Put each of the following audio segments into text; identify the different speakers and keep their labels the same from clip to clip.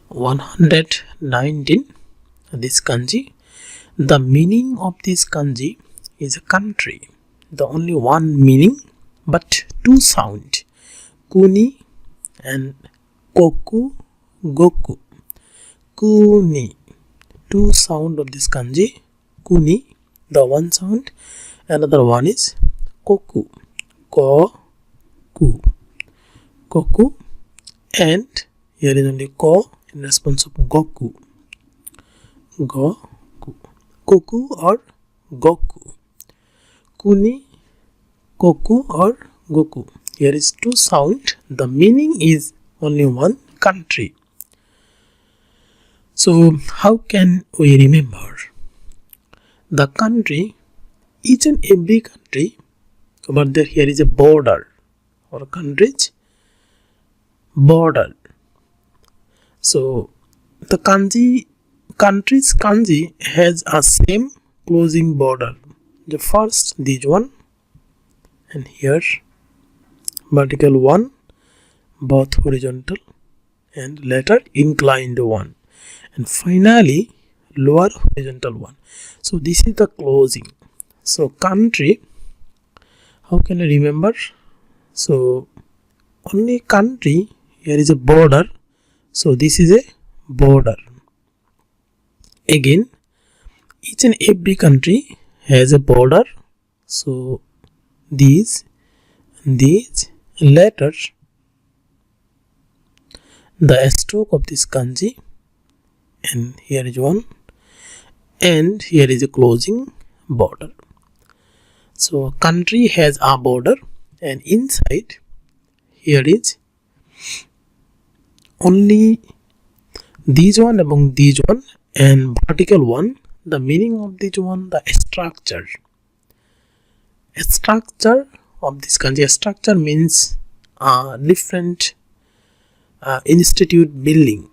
Speaker 1: 119. This kanji. The meaning of this kanji is a country. The only one meaning but two sound. Kuni and koku, goku. Kuni. Two sound of this kanji. Kuni, the one sound. Another one is koku. Koku. Koku. And here is only ko in response of goku. Goku. Koku or goku. Kuni, koku or goku. Here is two sound. The meaning is only one, country. So how can we remember? The country, each and every country, over there here is a border or country's border. So the country's kanji has a same closing border. The first this one and here vertical one, both horizontal and later inclined one, and finally lower horizontal one. So this is the closing. So country, how can I remember? So only country, here is a border, so this is a border. Again, each and every country has a border, so these letters, the stroke of this kanji, and here is one, and here is a closing border. So country has a border, and inside here is only these one among these one and vertical one. The meaning of this one, the structure. Structure of this kanji. Structure means different institute building,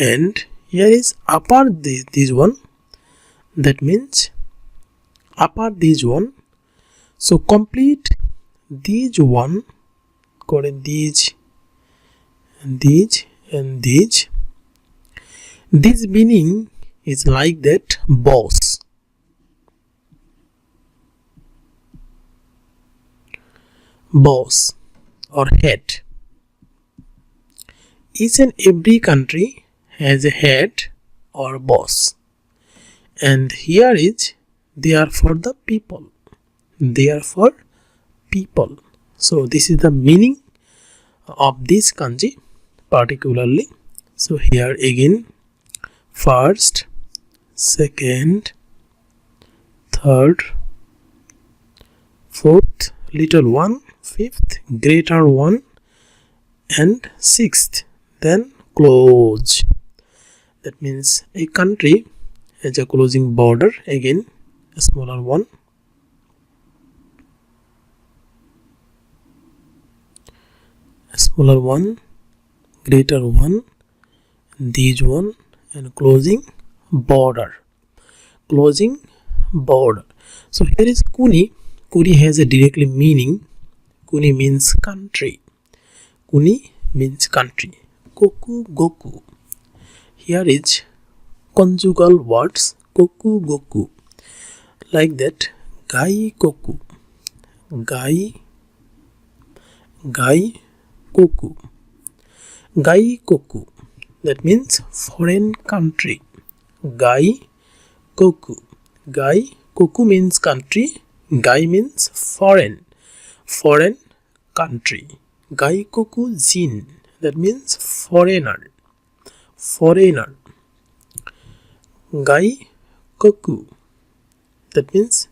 Speaker 1: and here is upper this one. That means upper this one. So complete these one, these and these and these. This meaning is like that, boss. Boss or head. Each and every country has a head or boss, and here is they are for the people. They are for people. So this is the meaning of this kanji particularly. So here again, first, second, third, fourth, little one, fifth, greater one, and sixth, then close. That means a country has a closing border, again a smaller one, a smaller one, greater one, these one, and closing border. Closing border. So here is kuni. Kuni has a directly meaning. Kuni means country. Kuni means country. Koku, goku. Here is conjugal words. Koku, goku. Like that. Gai, koku. Gai, koku. Gai, koku. That means foreign country. Gai, koku. Gai, koku means country. Gai means foreign. Foreign country. Gai, koku, jin. That means foreigner. Foreigner. Gai, koku. That means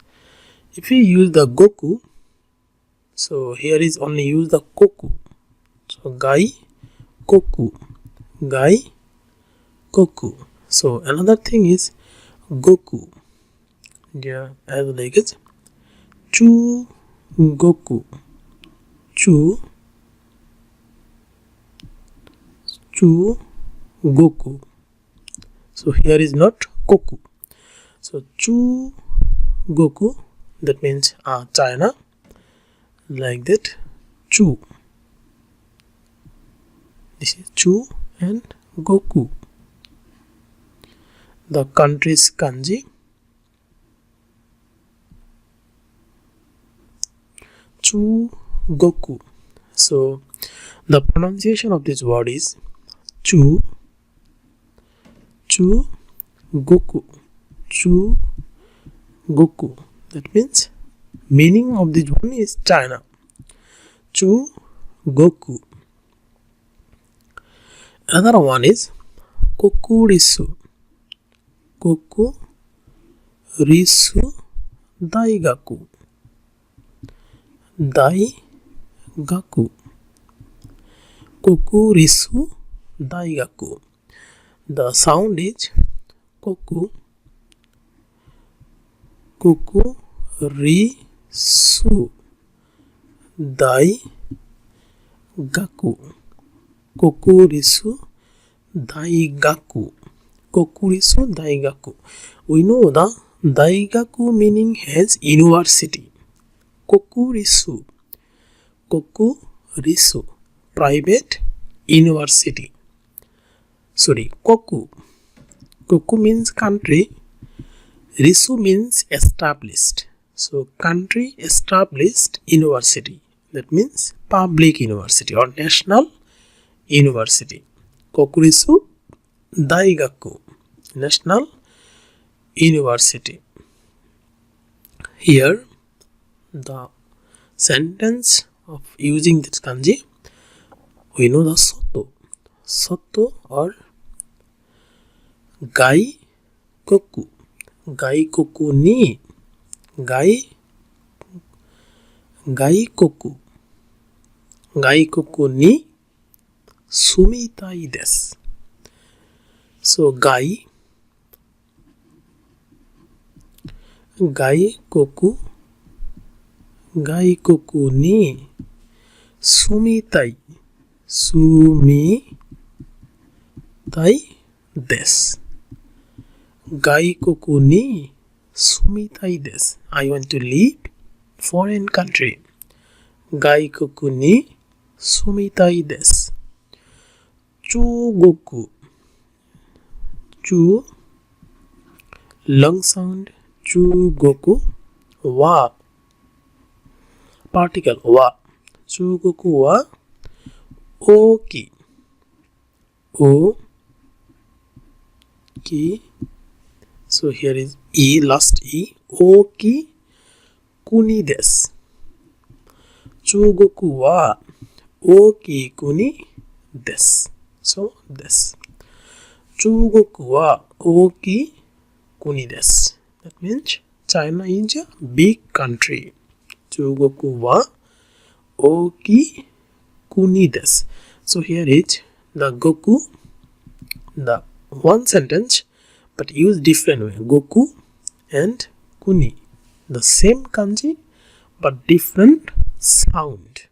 Speaker 1: if you use the goku, so here is only use the koku. So gai, koku. Gai, koku. So another thing is goku. Yeah, as like it. Chu, goku. Chu, goku. So here is not koku. So chu, goku. That means China. Like that. Chu. This is chu and Goku. The country's kanji. Goku. So the pronunciation of this word is Goku. Goku. That means meaning of this one is China. Goku. Another one is Kokurisu. Kokurisu Daigaku. Kokurisu Daigaku. The sound is Koku. Kokurisu Daigaku. Kokurisu Daigaku. Kokurisu Daigaku. We know the Daigaku meaning has university. Kokurisu. Private university. Sorry, Koku. Koku means country. Risu means established. So country established university. That means public university or national university. Kokurisu Daigaku. National University. Here the sentence of using this kanji, we know the soto or gai koku ni gai koku ni sumitai desu. So gai koku ni sumitai desu. Gai koku ni sumitai desu. I want to live foreign country. Gai koku ni sumitai desu. Chugoku. Long sound. Chugoku wa particle wa. Chugoku wa oki. So here is e, last e. Oki kuni desu. Chugoku wa oki kuni desu. So desu. Chugoku wa oki kuni desu. That means China is a big country. Chugoku wa oki kuni desu. So here is the Goku, the one sentence but used different way. Goku and kuni. The same kanji but different sound.